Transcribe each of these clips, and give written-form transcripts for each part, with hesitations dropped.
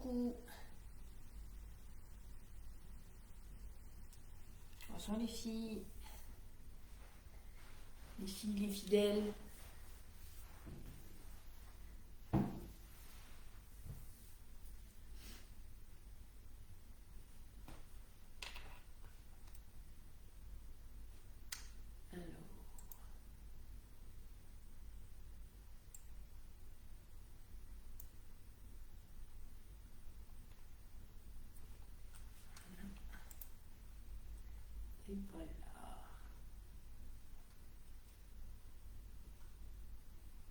coucou. Bonjour les filles, les fidèles. Et voilà.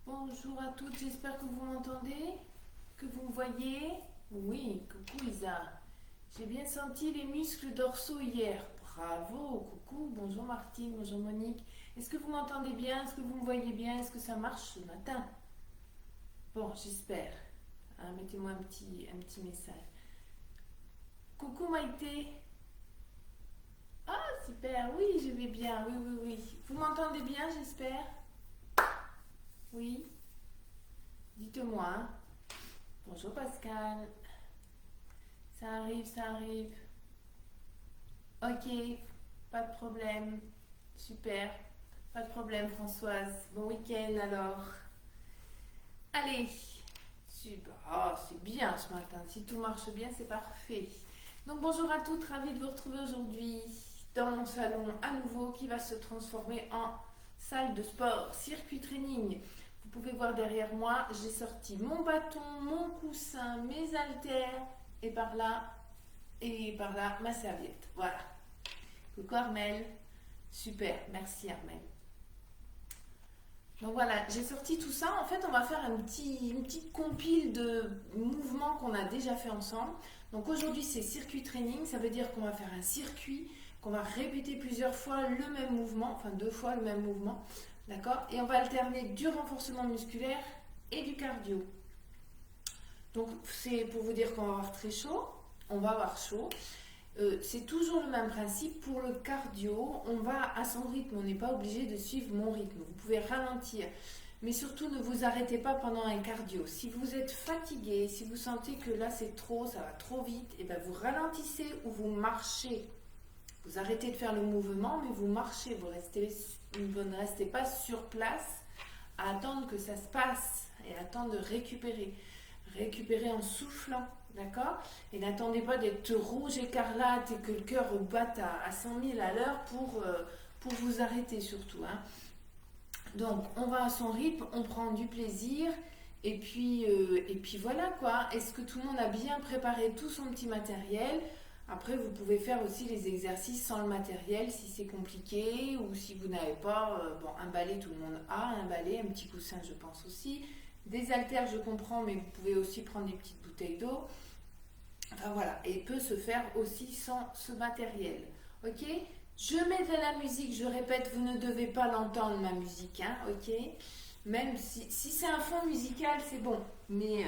Bonjour à toutes, j'espère que vous m'entendez, que vous me voyez. Oui, coucou Isa. J'ai bien senti les muscles dorsaux hier. Bravo, coucou, bonjour Martine, bonjour Monique. Est-ce que vous m'entendez bien? Est-ce que vous me voyez bien? Est-ce que ça marche ce matin? Bon, j'espère. Hein, mettez-moi un petit message. Coucou Maïté. Ah, super, oui, je vais bien, oui. Vous m'entendez bien, j'espère? Oui. Dites-moi. Hein. Bonjour Pascal. Ça arrive. Ok, pas de problème. Super. Pas de problème Françoise. Bon week-end alors. Allez. Super. Oh, c'est bien ce matin. Si tout marche bien, c'est parfait. Donc bonjour à toutes, ravie de vous retrouver aujourd'hui dans mon salon à nouveau qui va se transformer en salle de sport, circuit training. Vous pouvez voir derrière moi, j'ai sorti mon bâton, mon coussin, mes haltères et par là ma serviette. Voilà. Coucou Armel. Super, merci Armel. Donc voilà, j'ai sorti tout ça. En fait, on va faire une petite compile de mouvements qu'on a déjà fait ensemble. Donc aujourd'hui, c'est circuit training. Ça veut dire qu'on va faire un circuit, qu'on va répéter plusieurs fois le même mouvement, enfin 2 fois le même mouvement. D'accord? Et on va alterner du renforcement musculaire et du cardio. Donc c'est pour vous dire qu'on va avoir très chaud. On va avoir chaud. C'est toujours le même principe pour le cardio. On va à son rythme, on n'est pas obligé de suivre mon rythme. Vous pouvez ralentir, mais surtout ne vous arrêtez pas pendant un cardio. Si vous êtes fatigué, si vous sentez que là c'est trop, ça va trop vite, et bien vous ralentissez ou vous marchez. Vous arrêtez de faire le mouvement, mais vous marchez. Vous ne restez pas sur place à attendre que ça se passe et attendre de récupérer. Récupérer en soufflant. D'accord? Et n'attendez pas d'être rouge écarlate et que le cœur batte à 100 000 à l'heure pour vous arrêter surtout. Hein. Donc, on va à son rythme, on prend du plaisir et puis voilà quoi. Est-ce que tout le monde a bien préparé tout son petit matériel? Après, vous pouvez faire aussi les exercices sans le matériel si c'est compliqué ou si vous n'avez pas, un balai, tout le monde a un balai, un petit coussin, je pense aussi. Des haltères, je comprends, mais vous pouvez aussi prendre des petites bouteilles d'eau. Enfin voilà, et peut se faire aussi sans ce matériel. Ok? Je mettrai la musique, je répète, vous ne devez pas l'entendre, ma musique, hein, ok? Même si c'est un fond musical, c'est bon. Mais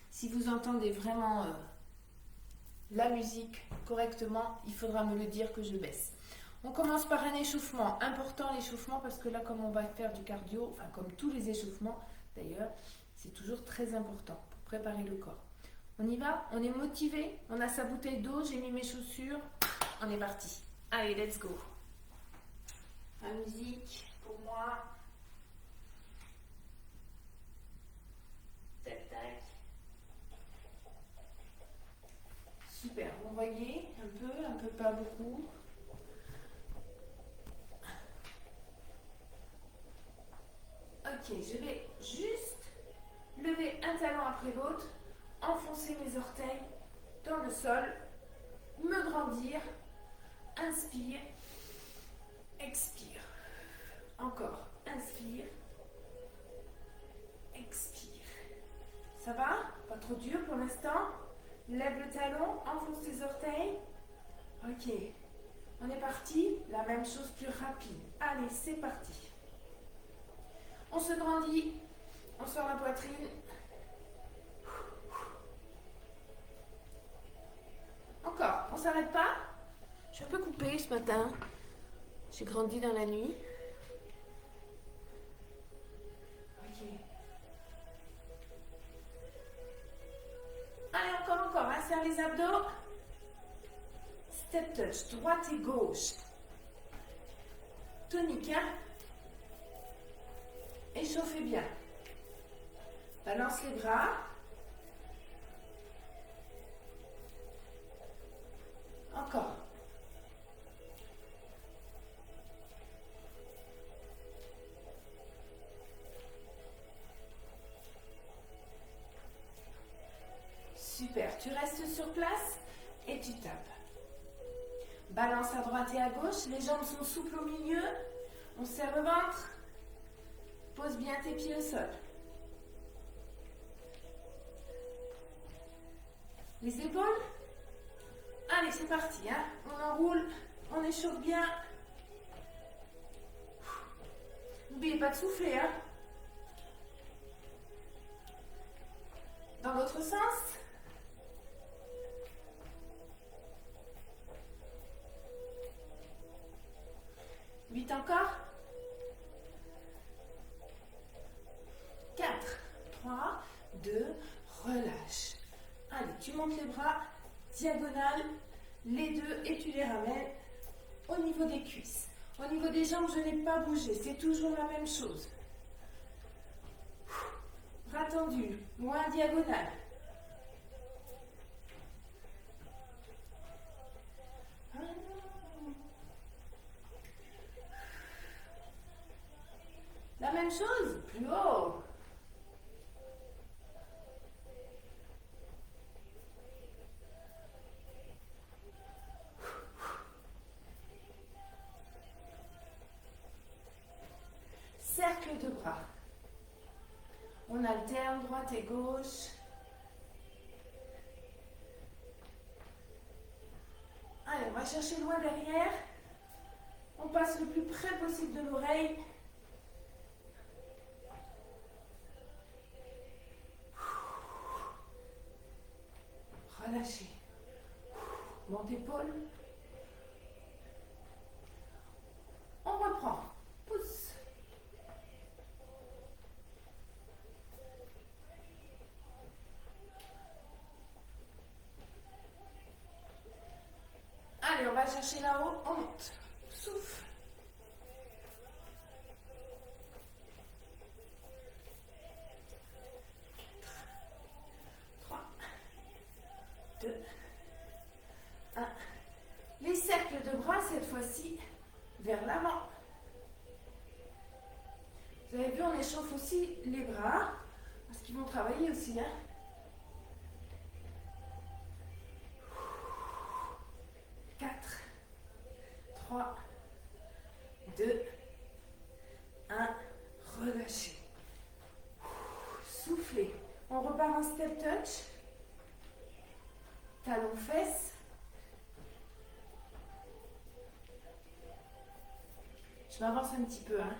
si vous entendez vraiment la musique correctement, il faudra me le dire que je baisse. On commence par un échauffement. Important l'échauffement parce que là, comme on va faire du cardio, enfin comme tous les échauffements d'ailleurs, c'est toujours très important pour préparer le corps. On y va? On est motivé? On a sa bouteille d'eau, j'ai mis mes chaussures. On est parti. Allez, let's go. La musique pour moi. Tac, tac. Super, vous voyez un peu pas beaucoup. Ok, je vais juste lever un talon après l'autre, enfoncer mes orteils dans le sol, me grandir, inspire, expire. Encore, inspire, expire. Ça va? Pas trop dur pour l'instant? Lève le talon, enfonce tes orteils. Ok, on est parti. La même chose, plus rapide. Allez, c'est parti. On se grandit, on sort la poitrine. Encore, on s'arrête pas. Je suis un peu coupée ce matin. J'ai grandi dans la nuit. Ok. Allez, encore. abdos. Step touch, droite et gauche. Tonique, hein? Échauffez bien. Balance les bras. Encore. Super, tu restes sur place et tu tapes. Balance à droite et à gauche, les jambes sont souples au milieu. On serre le ventre. Pose bien tes pieds au sol. Les épaules. Allez, c'est parti, hein. On enroule, on échauffe bien. N'oubliez pas de souffler, hein. Dans l'autre sens. Huit encore. 4, 3, 2, relâche. Allez, tu montes les bras, diagonale, les deux, et tu les ramènes au niveau des cuisses. Au niveau des jambes, je n'ai pas bougé, c'est toujours la même chose. Bras tendus, loin diagonale. La même chose, plus haut. Cercle de bras. On alterne droite et gauche. Allez, on va chercher loin derrière. On passe le plus près possible de l'oreille. Relâchez. Monte épaule. On reprend. Pousse. Allez, on va chercher là-haut. On monte. Souffle. Les cercles de bras, cette fois-ci, vers l'avant. Vous avez vu, on échauffe aussi les bras, parce qu'ils vont travailler aussi. Hein. 4, 3, 2, 1, relâchez. Soufflez. On repart en step touch. Talons fesses. Je m'avance un petit peu, hein.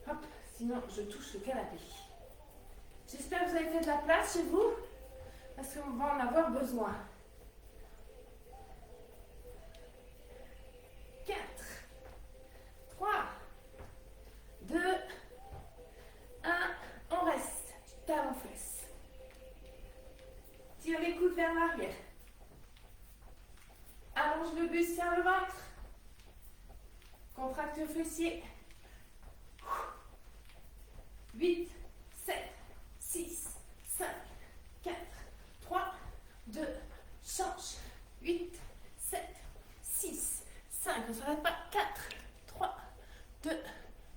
Hop, sinon je touche le canapé. J'espère que vous avez fait de la place chez vous, parce qu'on va en avoir besoin. 4, 3, 2, 1, on reste. Talons fesses. Tire les coudes vers l'arrière. Allonge le buste, serre le ventre. Contracte le fessier. 8, 7, 6, 5, 4, 3, 2, change. 8, 7, 6, 5, on ne s'arrête pas. 4, 3, 2,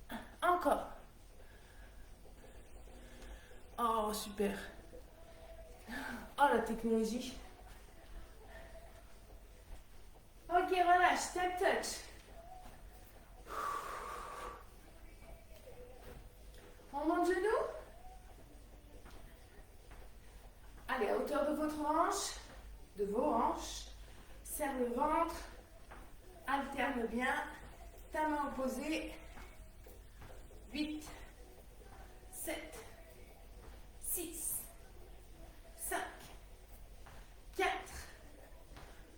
1. Encore. Oh, super. Oh, la technologie. Ok, relâche, step touch. On monte genou. Allez, à hauteur de votre hanche, de vos hanches. Serre le ventre. Alterne bien. Ta main opposée. 8, 7, 6, 5, 4,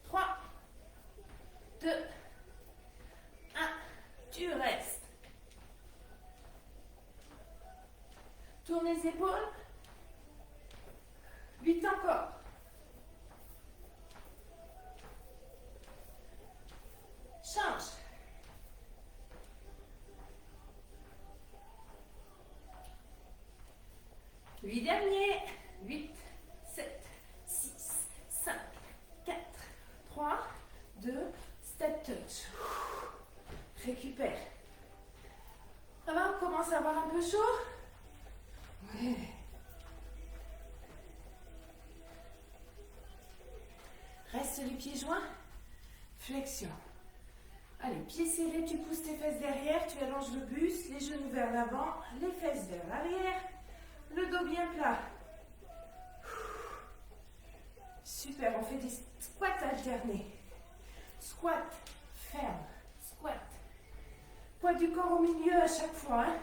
3, 2, 1. Tu restes. Tourne les épaules. 8 encore. 8 derniers. 8, 7, 6, 5, 4, 3, 2, step touch. Récupère. Ça va, on commence à avoir un peu chaud? Ouais. Reste les pieds joints. Flexion. Allez, pieds serrés, tu pousses tes fesses derrière, tu allonges le buste, les genoux vers l'avant, les fesses vers l'arrière, le dos bien plat. Super, on fait des squats alternés. Squat, ferme, squat. Poids du corps au milieu à chaque fois. Hein.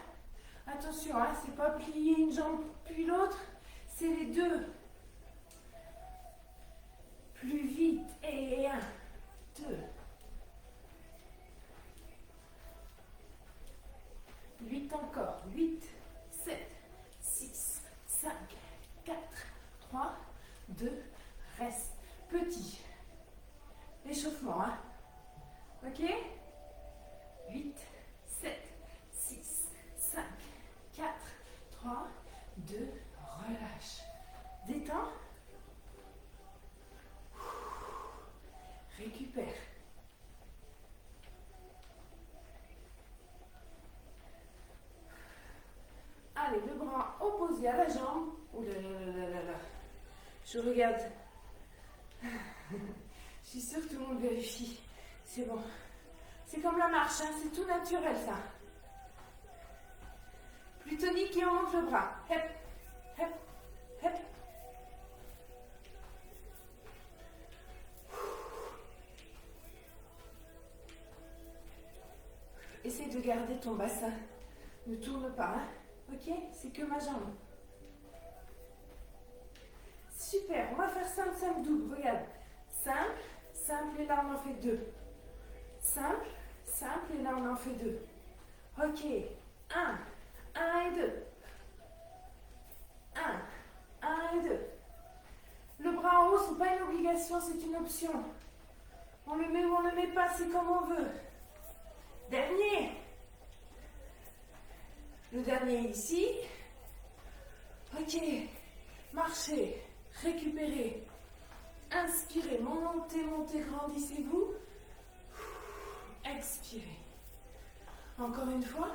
Attention, hein, c'est pas plier une jambe puis l'autre, c'est les deux. Plus vite, et 1, 2. 8 encore, 8, 7, 6, 5, 4, 3, 2, reste. Petit. Échauffement, hein. Ok? 8, 7, 6, 5, 4, 3, 2, relâche. Détends. Récupère. Allez, le bras opposé à la jambe. Ouh là là là là là. Je regarde. Je suis sûre que tout le monde vérifie. C'est bon. C'est comme la marche, hein, c'est tout naturel ça. Plus tonique et on monte le bras. Hep, hep, hep. Essaye de garder ton bassin. Ne tourne pas, hein. Ok? C'est que ma jambe. Super, on va faire 5, 5 doubles. Regarde. Simple, simple et là on en fait 2. Simple, simple et là on en fait 2. Ok. 1, 1 et 2. 1, 1 et 2. Le bras en haut, ce n'est pas une obligation, c'est une option. On le met ou on ne le met pas, c'est comme on veut. Dernier. Le dernier ici. Ok. Marchez. Récupérez. Inspirez. Montez, montez, grandissez-vous. Expirez. Encore une fois.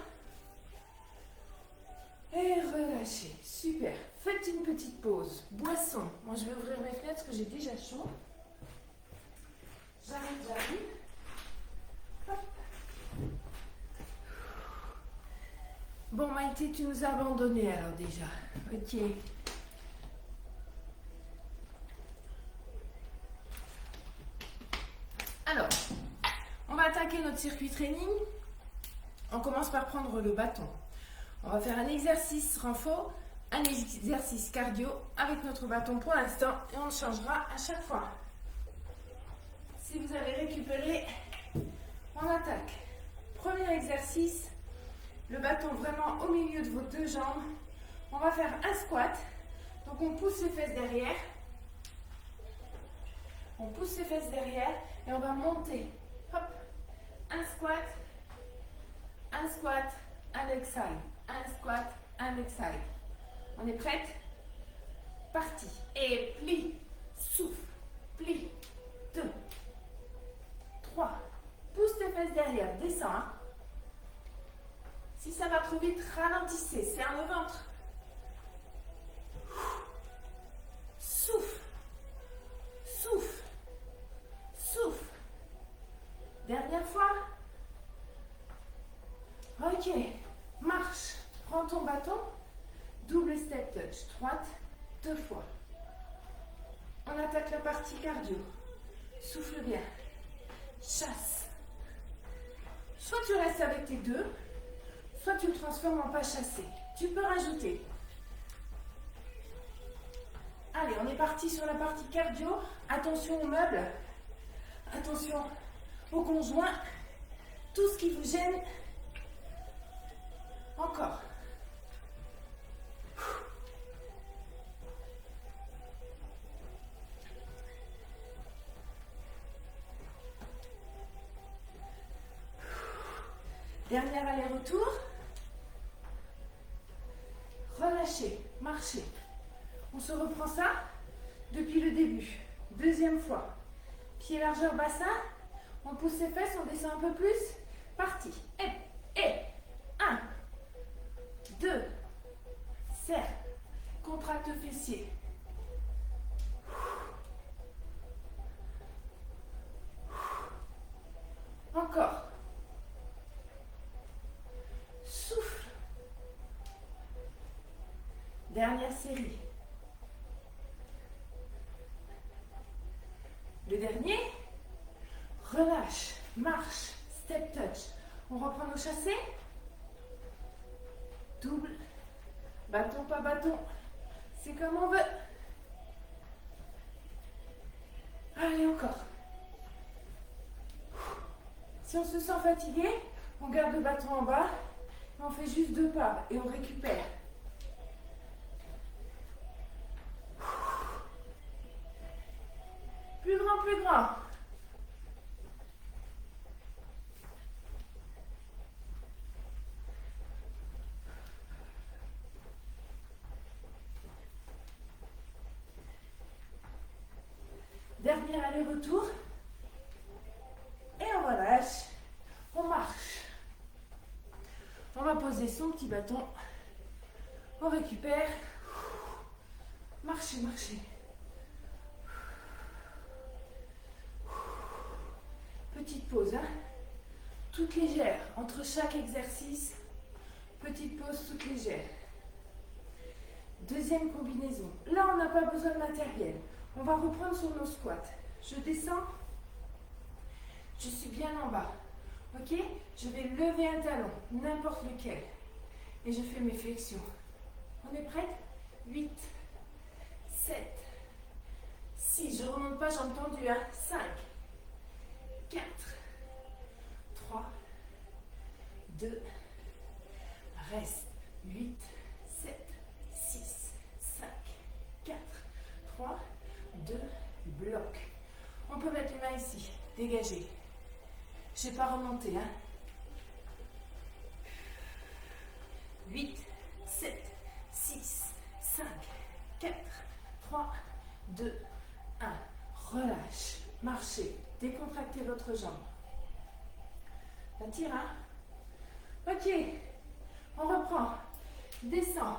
Et relâchez. Super. Faites une petite pause. Boisson. Moi, je vais ouvrir mes fenêtres parce que j'ai déjà chaud. J'arrive. Hop. Bon, Maïté, tu nous as abandonnés alors déjà. Ok. Alors, on va attaquer notre circuit training. On commence par prendre le bâton. On va faire un exercice renfort, un exercice cardio avec notre bâton pour l'instant et on changera à chaque fois. Si vous avez récupéré, on attaque. Premier exercice, le bâton vraiment au milieu de vos deux jambes. On va faire un squat. Donc on pousse les fesses derrière. On pousse les fesses derrière et on va monter. Hop. Un squat, un exhale. Un squat, un exhale. On est prête? Parti. Et plie, souffle, plie. 2, 3. Pousse tes fesses derrière, descends. Hein. Si ça va trop vite, ralentissez, serre le ventre. Souffle, souffle, souffle. Dernière fois. Ok, marche. Prends ton bâton, double step touch, droite, 2 fois. On attaque la partie cardio. Souffle bien. Chasse. Soit tu restes avec tes deux, soit tu le transformes en pas chassé. Tu peux rajouter. Allez, on est parti sur la partie cardio. Attention aux meubles. Attention aux conjoints. Tout ce qui vous gêne. Encore. Dernier aller-retour. Relâchez. relâchez, marchez. On se reprend ça depuis le début. Deuxième fois. Pied largeur bassin. On pousse ses fesses, on descend un peu plus. Parti. Et. 1, 2. Serre. Contracte fessier. Encore. Souffle. Dernière série. Le dernier. Relâche, marche, step touch. On reprend nos chassés. Double. Bâton, pas bâton. C'est comme on veut. Allez, encore. Si on se sent fatigué, on garde le bâton en bas. On fait juste 2 pas et on récupère. Plus grand, plus grand. Dernier aller-retour. Et on relâche. On marche. On va poser son petit bâton. On récupère. Marchez, marchez. Petite pause, hein. Toute légère. Entre chaque exercice, petite pause toute légère. Deuxième combinaison. Là, on n'a pas besoin de matériel. On va reprendre sur nos squats. Je descends. Je suis bien en bas. Ok? Je vais lever un talon, n'importe lequel. Et je fais mes flexions. On est prête? 8, 7, 6. Je ne remonte pas, jambes tendues. 5, 4, 3, 2, reste. 8, 7, 6, 5, 4, 3, 2, bloc. On peut mettre les mains ici, dégagez. Je n'ai pas remonté, hein. 8, 7, 6, 5, 4, 3, 2, 1. Relâche, marchez, décontractez votre jambe. Ça tire, hein. Ok, on reprend. Descend,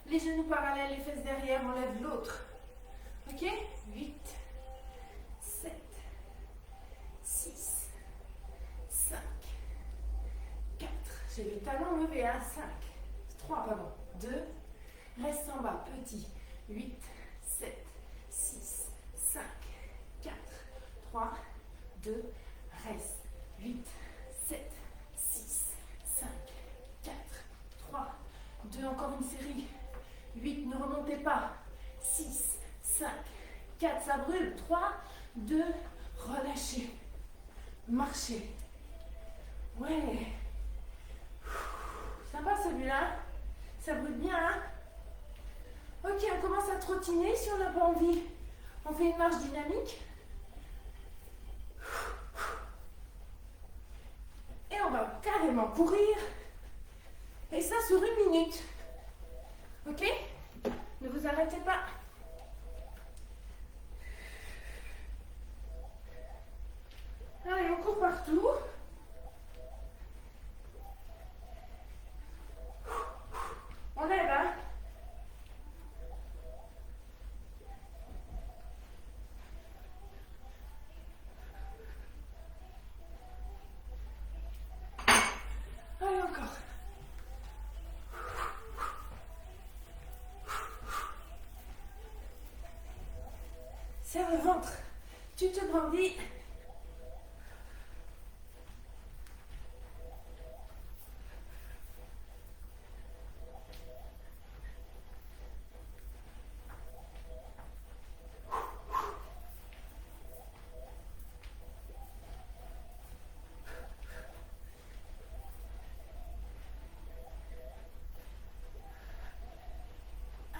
les genoux parallèles, les fesses derrière, on lève l'autre. Ok, 8, 7, 6, 5, 4. J'ai le talon levé, hein. 5, 3, pardon, 2. Reste en bas, petit. 8, 7, 6, 5, 4, 3, 2. Reste. 8, 7, 6, 5, 4, 3, 2. Encore une série. 8, ne remontez pas. 6, 5, 4, ça brûle. 3, 2, relâchez. Marchez. Ouais. Sympa celui-là. Ça brûle bien, hein? Ok, on commence à trottiner si on n'a pas envie. On fait une marche dynamique. Et on va carrément courir. Et ça sur 1 minute. Ok? Ne vous arrêtez pas. Allez, on court partout. On lève, hein? Allez, encore. Serre le ventre. Tu te grandis.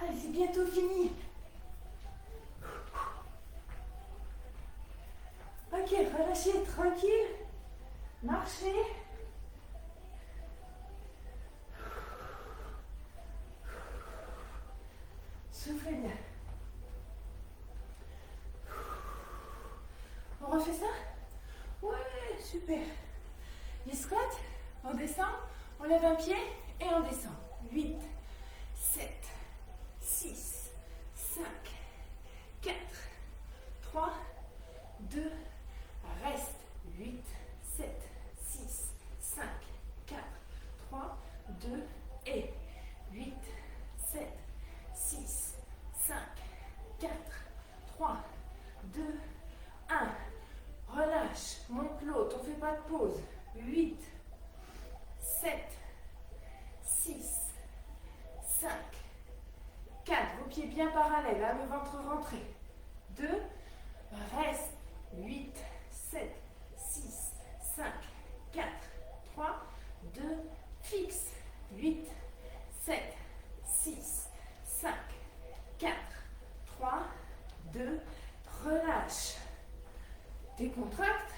Allez, c'est bientôt fini. Ok, relâchez, tranquille. Marchez. Soufflez bien. On refait ça? Ouais, super. Les squats, on descend, on lève un pied et on descend. 8, 7, 6, 5, 4, 3, 2, reste. 8, 7, 6, 5, 4, 3, 2 et 8, 7, 6, 5, 4, 3, 2, 1. Relâche, monte l'autre, on ne fait pas de pause. 8, 7, 6, 5, 4. Vos pieds bien parallèles, hein, le ventre rentré. 2, reste. 8, 7, 6, 5, 4, 3, 2, fixe. 8, 7, 6, 5, 4, 3, 2, relâche. Décontracte.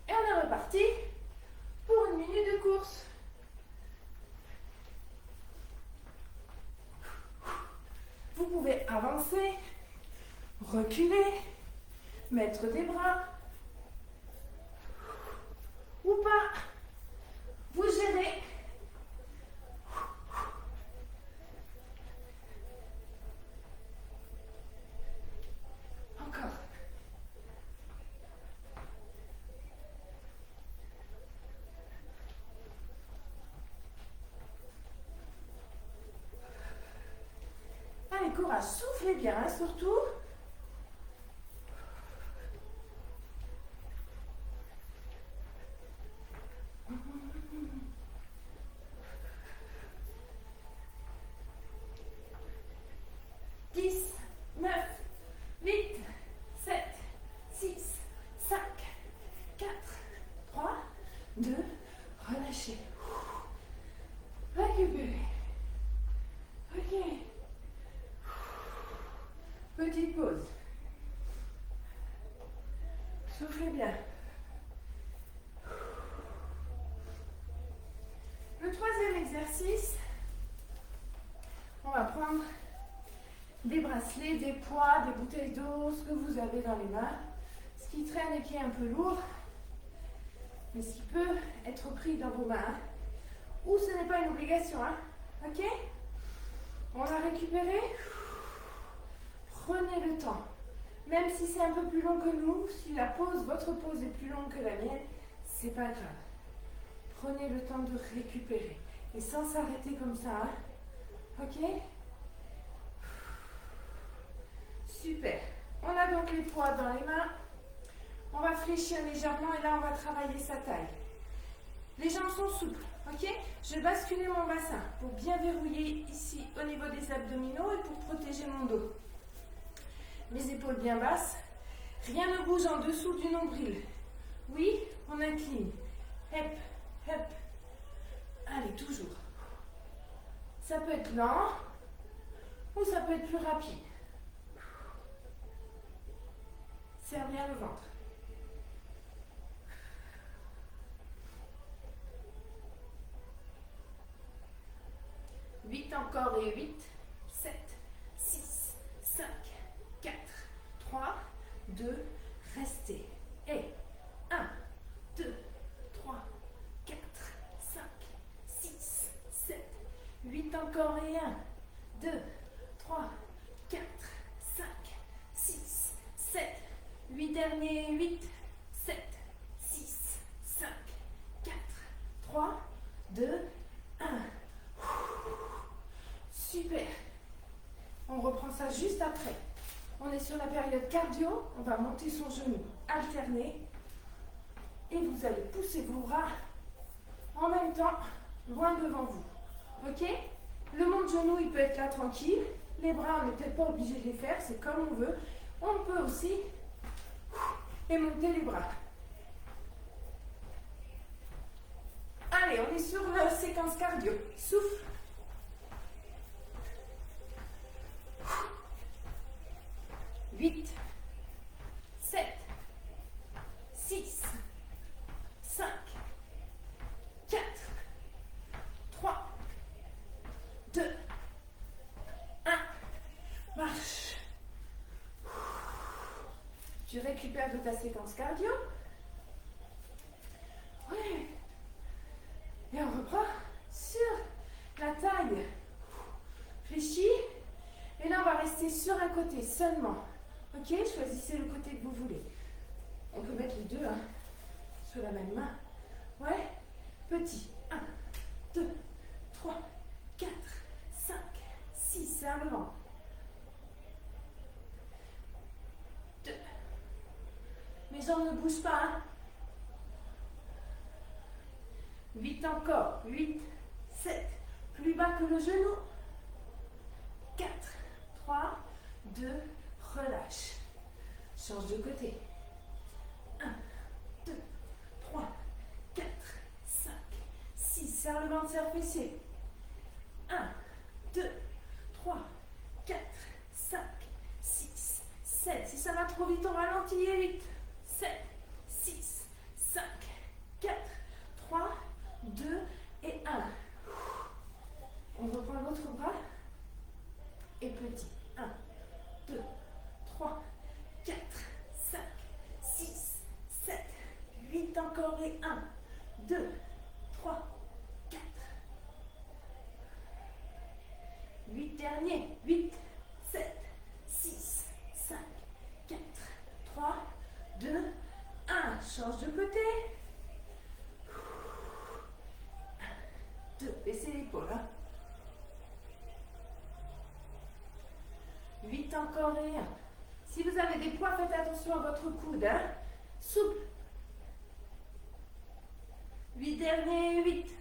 Et on est reparti pour une minute de course. Vous pouvez avancer, reculer, mettre des bras ou pas. Vous gérez. Encore. Allez, courage, soufflez bien, hein, surtout. Petite pause. Soufflez bien. Le troisième exercice, on va prendre des bracelets, des poids, des bouteilles d'eau, ce que vous avez dans les mains. Ce qui traîne et qui est un peu lourd, mais ce qui peut être pris dans vos mains. Ou ce n'est pas une obligation, hein. Ok? On va récupérer. Prenez le temps. Même si c'est un peu plus long que nous, si votre pause est plus longue que la mienne, c'est pas grave. Prenez le temps de récupérer. Et sans s'arrêter comme ça. Hein. Ok? Super. On a donc les poids dans les mains. On va fléchir légèrement et là, on va travailler sa taille. Les jambes sont souples. Ok? Je vais basculer mon bassin pour bien verrouiller ici au niveau des abdominaux et pour protéger mon dos. Les épaules bien basses. Rien ne bouge en dessous du nombril. Oui, on incline. Hep, hep. Allez, toujours. Ça peut être lent ou ça peut être plus rapide. Serre bien le ventre. 8 encore et 8, 7, 6, 5, 4, 3, 2, restez. Et 1, 2, 3, 4, 5, 6, 7, 8 encore et 1, 2, 3, 4, 5, 6, 7, 8 derniers, 8, 7, 6, 5, 4, 3, 2, 1. Super. On reprend ça juste après. On est sur la période cardio. On va monter son genou, alterner. Et vous allez pousser vos bras en même temps, loin devant vous. Ok? Le monte-genou, il peut être là tranquille. Les bras, on n'est peut-être pas obligé de les faire. C'est comme on veut. On peut aussi monter les bras. Allez, on est sur la séquence cardio. Souffle. 8, 7, 6, 5, 4, 3, 2, récupère de ta séquence cardio. Ouais. Et on reprend sur la taille fléchie. Et là, on va rester sur un côté seulement. Ok, choisissez le côté que vous voulez. On peut mettre les deux hein, sur la même main. Ouais, petit. 1, 2, 3, 4, 5, 6. Serre le ventre. 2. Mes jambes ne bougent pas. Hein. 8 encore. 8, 7. Plus bas que le genou. 4, 3, 2, relâche. Change de côté. 1, 2, 3, 4, 5, 6. Serre le ventre, serre fessier. 1, 2, 3, 4, 5, 6, 7. Si ça va trop vite, on ralentit. 8, 7, 6, 5, 4, 3, 2 et 1. On reprend l'autre bras. Et petit. 1, 2, 3, 4, 5, 6, 7, 8 encore et 1, 2, 3, 4. 8 derniers. 8, 7, 6, 5, 4, 3, 2, 1. Change de côté. 1, 2. Baissez l'épaule. Hein. 8 encore et 1. Si vous avez des poids, faites attention à votre coude. Hein. Souple. 8 derniers, 8.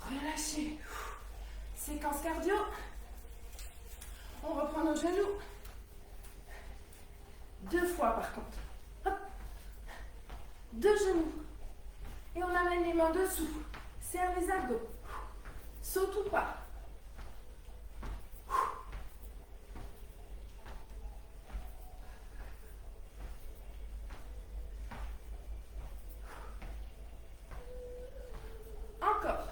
Relâchez. Séquence cardio. On reprend nos genoux. 2 fois par contre. Hop. 2 genoux. Et on amène les mains dessous. Serre les abdos. Saute ou pas. Encore.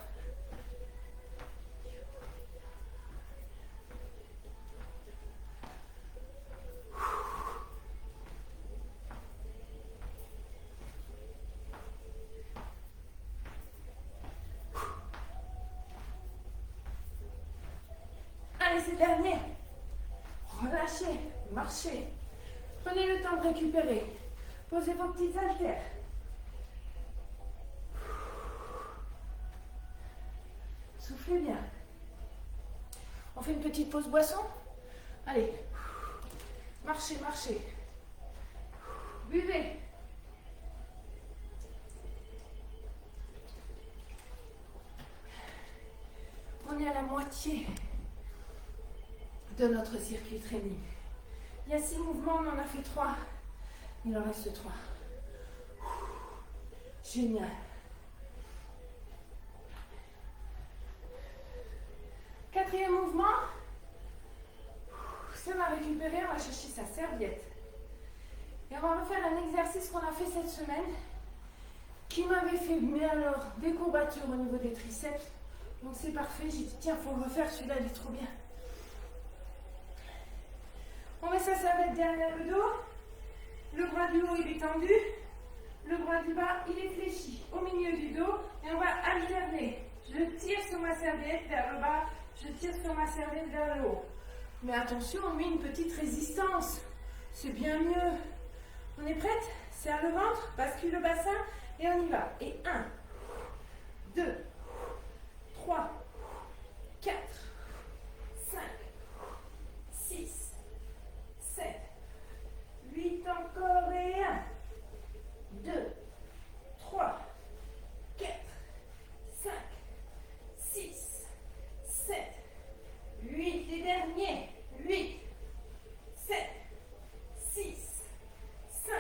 Allez, c'est dernier. Relâchez, marchez. Prenez le temps de récupérer. Posez vos petites haltères. Soufflez bien. On fait une petite pause boisson. Allez. Marchez, marchez. Buvez. On est à la moitié de notre circuit training. Il y a 6 mouvements, on en a fait 3. Il en reste 3. Génial. Quatrième mouvement. Ça m'a récupéré, on va chercher sa serviette. Et on va refaire un exercice qu'on a fait cette semaine qui m'avait fait, mais alors, des courbatures au niveau des triceps. Donc c'est parfait, j'ai dit tiens, faut le refaire, celui-là il est trop bien. On met sa serviette derrière le dos, le bras du haut il est tendu, le bras du bas il est fléchi au milieu du dos et on va alterner. Je tire sur ma serviette vers le bas, je tire sur ma serviette vers le haut. Mais attention, on met une petite résistance, c'est bien mieux. On est prête? Serre le ventre, bascule le bassin et on y va. Et 1, 2, 3, 4, 5, 6, 7, 8 encore et 1, 2, 3, 4, 5, 6, 7, 8 et dernier, 8, 7, 6, 5,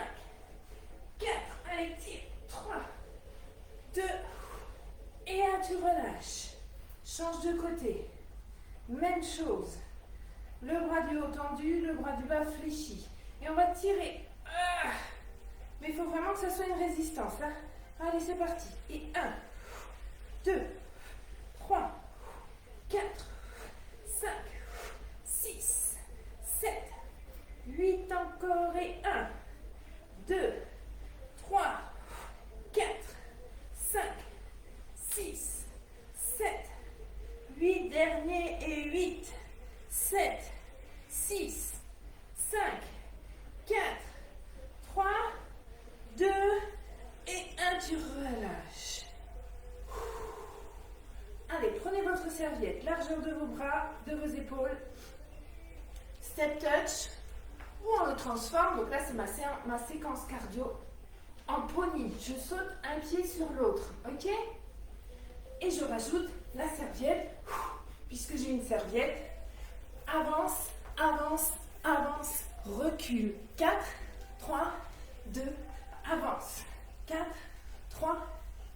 4, allez tire, 3, 2, et 1, tu relâches. Change de côté. Même chose. Le bras du haut tendu, le bras du bas fléchi. Et on va tirer. Mais il faut vraiment que ça soit une résistance. Hein. Allez, c'est parti. Et 1, 2, 3, 4, 5, 6, encore et 1, 2, 3, 4, 5, 6, 7, 8, dernier et 8, 7, 6, 5, 4, 3, 2 et 1, tu relâches. Allez, prenez votre serviette, largeur de vos bras, de vos épaules. Step touch, ou on le transforme, donc là c'est ma séquence cardio, en pony. Je saute un pied sur l'autre, ok? Et je rajoute la serviette, puisque j'ai une serviette. Avance, avance, avance, recule. 4, 3, 2, avance. 4, 3,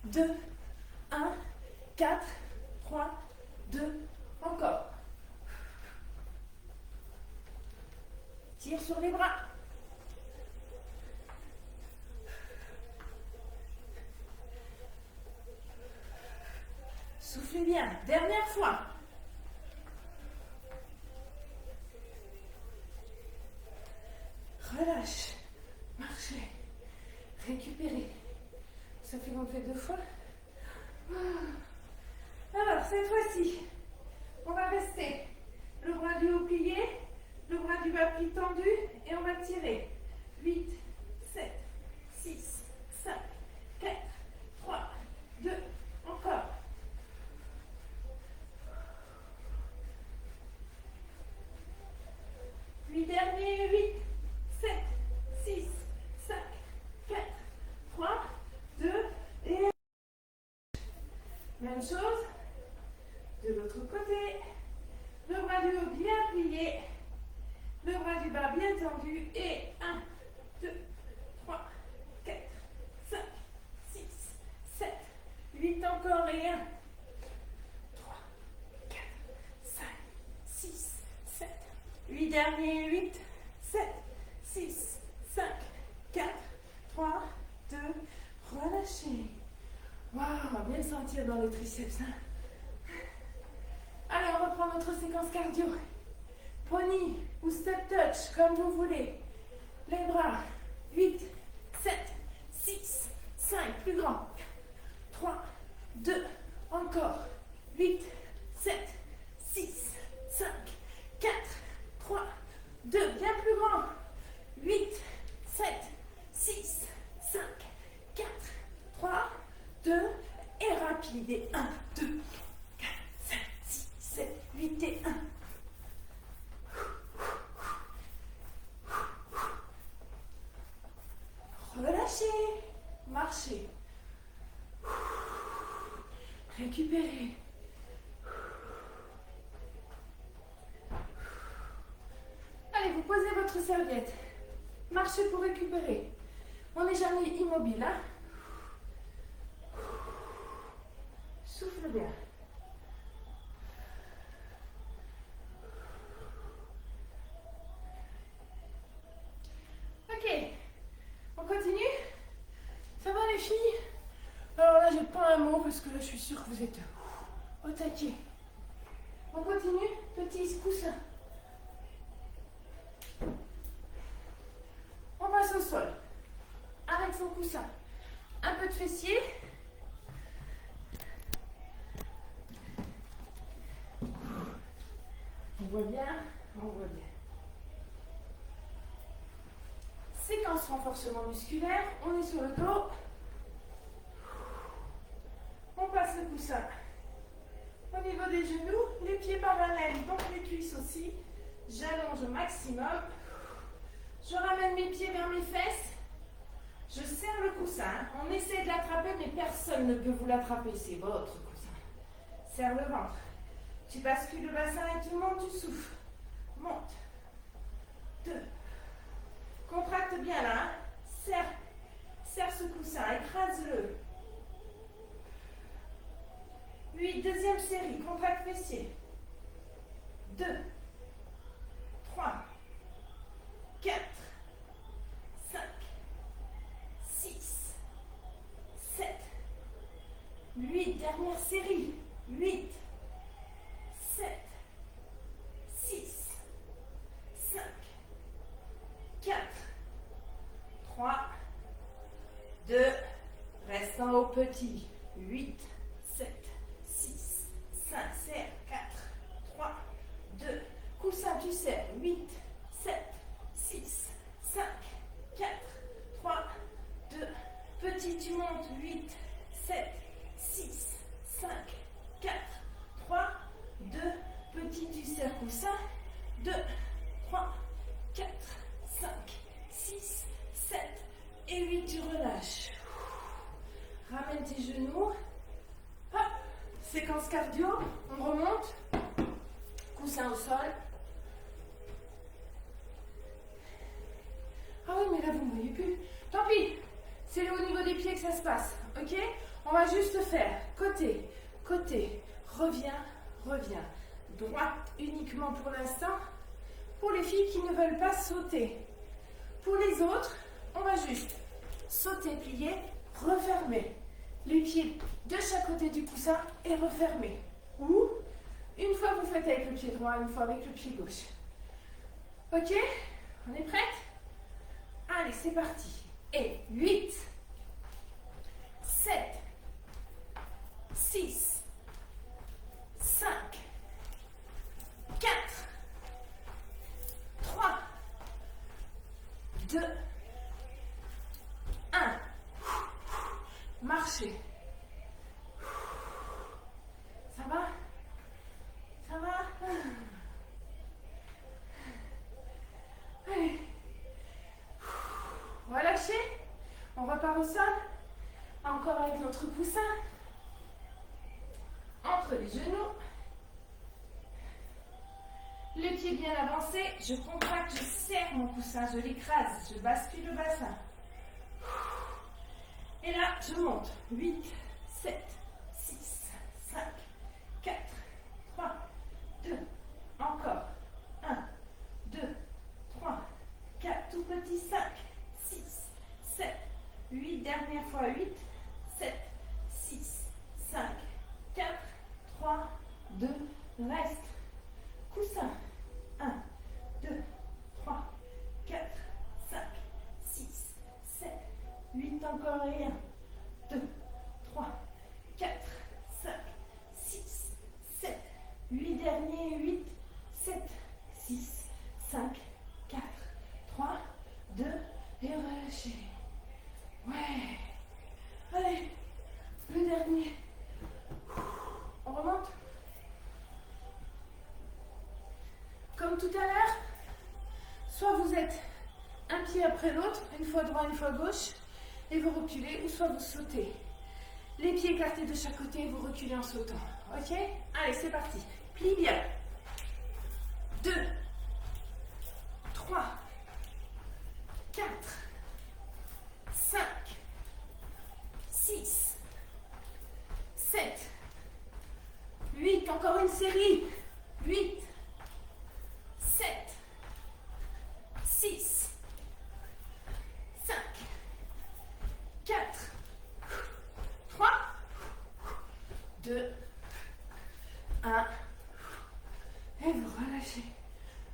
2, 1, 4, 3, 2, encore. Tire sur les bras. Soufflez bien. Dernière fois. Relâche. Marchez. Récupérez. Ça fait qu'on le fait 2 fois. Alors, cette fois-ci, on va rester le bras du haut plié, le bras du bas pli tendu et on va tirer. 8, 7, 6, 5, 4, 3, 2, encore. Dernier, 8, 7, 6, 5, 4, 3, 2 et 1. Même chose de l'autre côté. Le bras du haut bien plié, le bras du bas bien tendu et 1, 2, 3, 4, 5, 6, 7, 8 encore et 1, 3, 4, 5, 6, 7, 8 derniers, 8, 7, 6, 5, 4, 3, 2, relâchez. Waouh, bien sentir dans le triceps. Hein? Allez, on reprend notre séquence cardio. Pony ou step touch, comme vous voulez. Les bras, 8, 7, 6, 5, plus grand. 3, 2, encore. 8, 7, 6, 5, 4, 3, 2, bien plus grand. 8, 7, 6, 5, 4, 3, 2, et rapide. Et 1, 2, 4, 5, 6, 7, 8 et 1. Relâchez, marchez. Récupérez. Allez, vous posez votre serviette. Marchez pour récupérer. On n'est jamais immobile, hein? Souffle bien. Ok, on continue? Ça va les filles? Alors là, j'ai pas un mot parce que là, je suis sûre que vous êtes au taquet. On continue? Petit coussin. On passe au sol. Avec son coussin. Un peu de fessier. On voit bien, on voit bien. Séquence renforcement musculaire, on est sur le dos. On passe le coussin au niveau des genoux, les pieds parallèles, donc les cuisses aussi. J'allonge au maximum. Je ramène mes pieds vers mes fesses. Je serre le coussin. On essaie de l'attraper, mais personne ne peut vous l'attraper. C'est votre coussin. Serre le ventre. Tu bascules le bassin et tu montes, tu souffles. Monte. 2. Contracte bien là. Hein. Serre ce coussin. Écrase-le. 8. Deuxième série. Contracte fessier. 2. 3. 4. 5. 6. 7. 8. Dernière série. 8. 7, 6, 5, 4, 8, 7, 6, 5, serre, 4, 3, 2, coussin, tu serres, 8, 7, 6, 5, 4, 3, 2, petit, tu montes, 8, 7, 6, 5, 4, 3, 2, petit, tu serres, coussin, 2, 3, 4, 5, 6, 7 et 8, tu relâches. Ramène tes genoux. Hop, séquence cardio, on remonte. Coussin au sol. Ah oui, mais là, vous ne voyez plus. Tant pis, c'est au niveau des pieds que ça se passe. Ok? On va juste faire côté, côté, reviens, reviens. Droite uniquement pour l'instant. Pour les filles qui ne veulent pas sauter. Pour les autres, on va juste sauter, plier, refermer. Les pieds de chaque côté du coussin et refermer. Ou, une fois vous faites avec le pied droit, une fois avec le pied gauche. Ok? On est prête? Allez, c'est parti. Et 8, 7, 6, 5, 4, 3, 2, 1. Marchez. Ça va? Ça va? Allez. Relâchez. On repart au sol. Encore avec notre coussin. Entre les genoux. Les pieds bien avancés. Je contracte, je serre mon coussin, je l'écrase, je bascule le bassin. Et là, je monte. 8, 7, 6, 5, 4, 3, 2, encore. 1, 2, 3, 4, tout petit, 5, 6, 7, 8, dernière fois, 8, 7, 6, 5, 4, 3, 2, reste. Coussin. 1, 2, 3, 4, 5, 6, 7, 8, encore et 1, 2, 3, 4, 5, 6, 7, 8 derniers, 8, 7, 6, 5, 4, 3, 2, et relâchez. Ouais. Allez, le dernier. On remonte. Comme tout à l'heure, soit vous êtes un pied après l'autre, une fois droit, une fois gauche, et vous reculez, ou soit vous sautez. Les pieds écartés de chaque côté et vous reculez en sautant. Ok? Allez, c'est parti. Plie bien. 2, 3, 4, 5, 6, 7, 8. Encore une série. 8, 7, 6, 5, 4, 3, 2, 1. Et vous relâchez.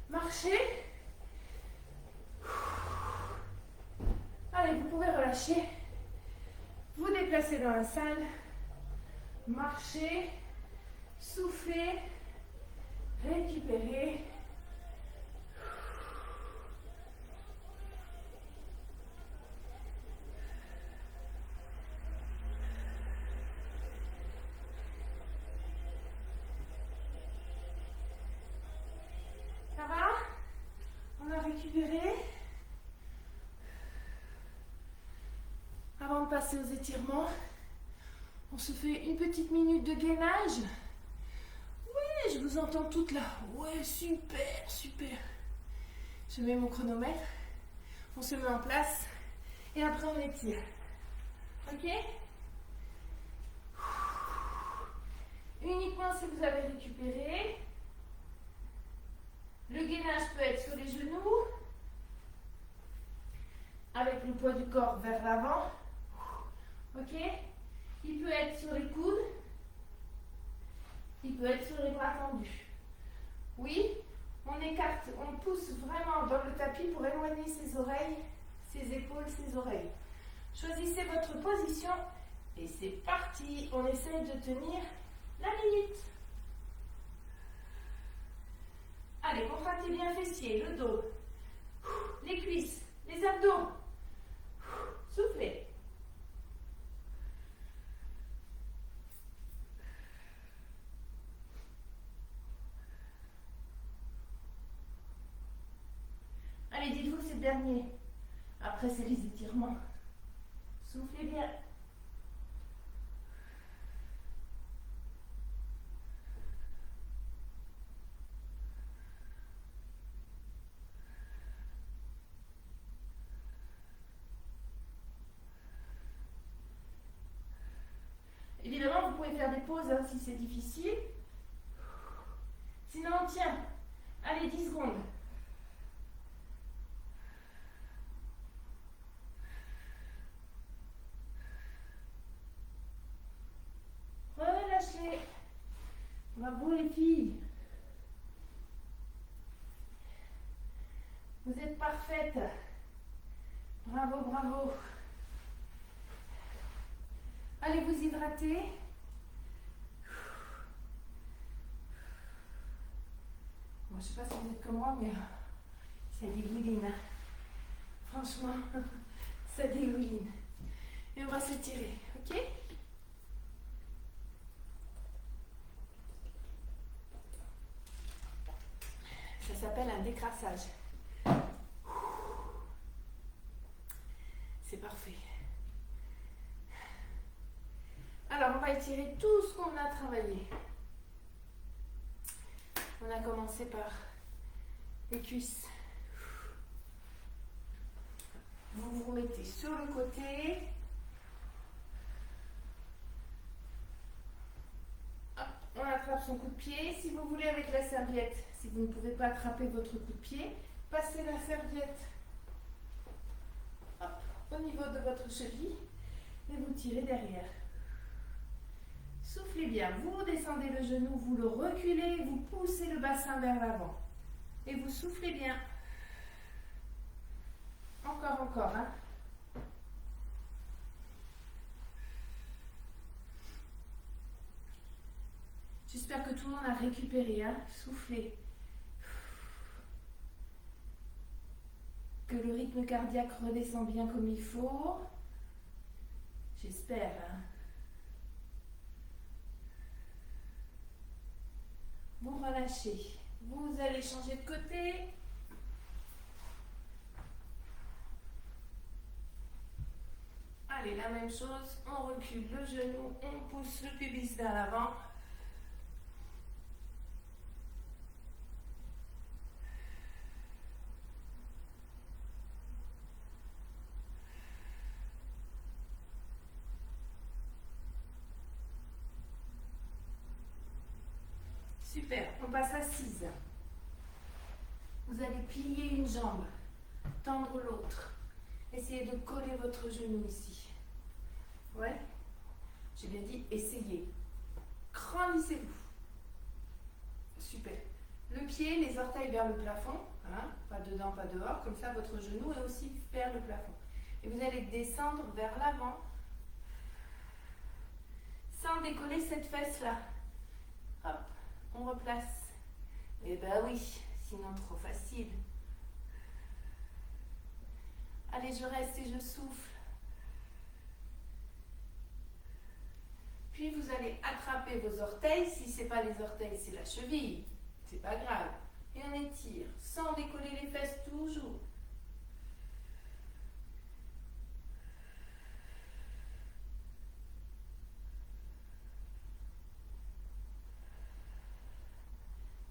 Marchez. Allez, vous pouvez relâcher. Vous déplacez dans la salle. Marchez. Soufflez. Récupérez. Ça va? On a récupéré. Avant de passer aux étirements, on se fait une petite minute de gainage. Oui, je vous entends toutes là. Ouais, super, super. Je mets mon chronomètre. On se met en place. Et après, on étire. Ok? Uniquement si vous avez récupéré. Le gainage peut être sur les genoux, avec le poids du corps vers l'avant. Ok? Il peut être sur les coudes. Il peut être sur les bras tendus. Oui, on écarte, on pousse vraiment dans le tapis pour éloigner ses oreilles, ses épaules, ses oreilles. Choisissez votre position Et c'est parti, on essaie de tenir la minute. Allez, contractez bien fessiers, le dos, les cuisses, les abdos. Soufflez. Allez, dites-vous que c'est le dernier. Après, c'est les étirements. Soufflez bien. Évidemment, vous pouvez faire des pauses hein, si c'est difficile. Sinon, on tient. Allez, 10 secondes. Relâchez. Bravo les filles. Vous êtes parfaites. Bravo, bravo. Allez vous hydrater. Bon, je ne sais pas si vous êtes comme moi, mais ça dégouline. Franchement, ça dégouline. Et on va s'étirer, ok? Ça s'appelle un décrassage. C'est parfait. Alors, on va étirer tout ce qu'on a travaillé. On a commencé par les cuisses. Vous vous mettez sur le côté. Hop, on attrape son coup de pied. Si vous voulez avec la serviette, si vous ne pouvez pas attraper votre coup de pied, passez la serviette hop, au niveau de votre cheville et vous tirez derrière. Soufflez bien, vous descendez le genou, vous le reculez, vous poussez le bassin vers l'avant. Et vous soufflez bien. Encore, hein. J'espère que tout le monde a récupéré, hein. Soufflez. Que le rythme cardiaque redescend bien comme il faut. J'espère, hein. Vous relâchez. Vous allez changer de côté. Allez, la même chose. On recule le genou, on pousse le pubis vers l'avant. Super, on passe assise. Vous allez plier une jambe, tendre l'autre. Essayez de coller votre genou ici. Ouais, j'ai bien dit essayez. Grandissez-vous. Super. Le pied, les orteils vers le plafond. Hein, pas dedans, pas dehors. Comme ça, votre genou est aussi vers le plafond. Et vous allez descendre vers l'avant sans décoller cette fesse-là. Hop. On replace. Eh ben oui, sinon trop facile. Allez, je reste et je souffle. Puis vous allez attraper vos orteils. Si ce n'est pas les orteils, c'est la cheville. C'est pas grave. Et on étire sans décoller les fesses toujours.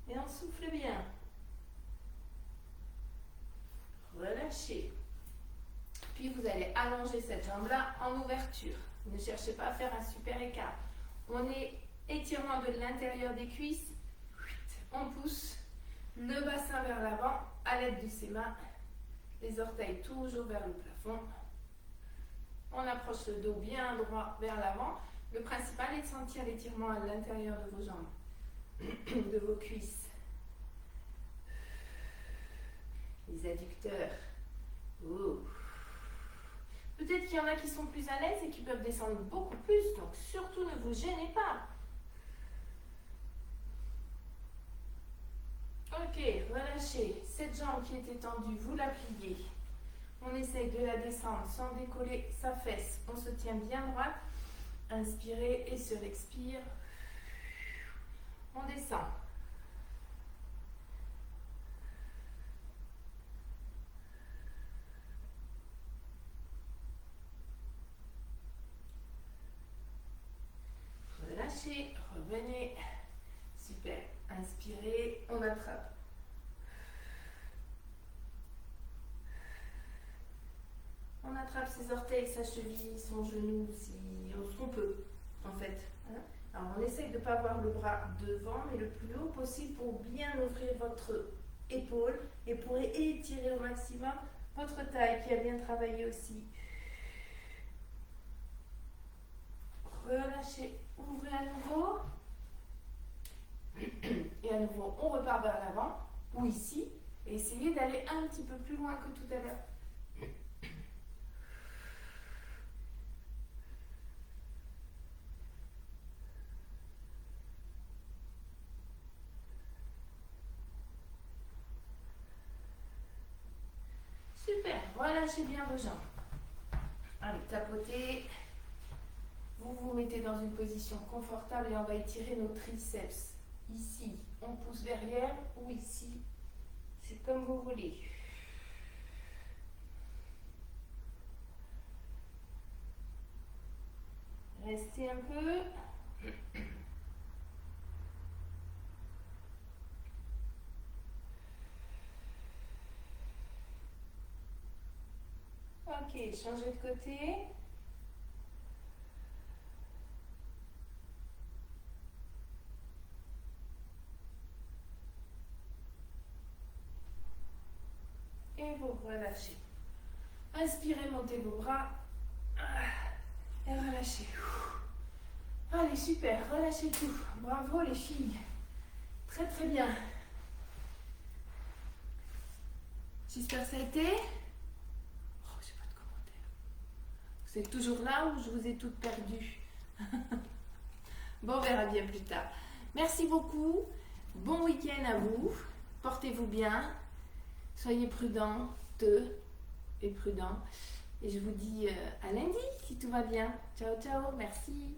Et on souffle bien. Relâchez. Puis vous allez allonger cette jambe-là en ouverture. Ne cherchez pas à faire un super écart. On est étirement de l'intérieur des cuisses. On pousse le bassin vers l'avant à l'aide de ses mains. Les orteils toujours vers le plafond. On approche le dos bien droit vers l'avant. Le principal est de sentir l'étirement à l'intérieur de vos jambes, de vos cuisses. Les adducteurs. Oh. Peut-être qu'il y en a qui sont plus à l'aise et qui peuvent descendre beaucoup plus, donc surtout ne vous gênez pas. Ok, relâchez. Cette jambe qui était tendue, vous la pliez. On essaye de la descendre sans décoller sa fesse. On se tient bien droit. Inspirez et se expire. On descend. Relâchez, revenez. Super. Inspirez, on attrape. On attrape ses orteils, sa cheville, son genou, si ce qu'on peut, en fait. Alors, on essaye de ne pas avoir le bras devant, mais le plus haut possible pour bien ouvrir votre épaule et pour étirer au maximum votre taille qui a bien travaillé aussi. Relâchez, ouvrez à nouveau. Et à nouveau, on repart vers l'avant, ou ici, et essayez d'aller un petit peu plus loin que tout à l'heure. Super, relâchez bien vos jambes. Allez, tapotez. Vous vous mettez dans une position confortable et on va étirer nos triceps. Ici, on pousse derrière ou ici, c'est comme vous voulez. Restez un peu. Ok, changez de côté. Et vous relâchez. Inspirez, montez vos bras. Et relâchez. Allez, super, relâchez tout. Bravo les filles. Très très bien. J'espère que ça a été. Oh, j'ai pas de commentaires. Vous êtes toujours là ou je vous ai toutes perdues? Bon, on verra bien plus tard. Merci beaucoup. Bon week-end à vous. Portez-vous bien. Soyez prudents et prudents. Et je vous dis à lundi si tout va bien. Ciao, ciao. Merci.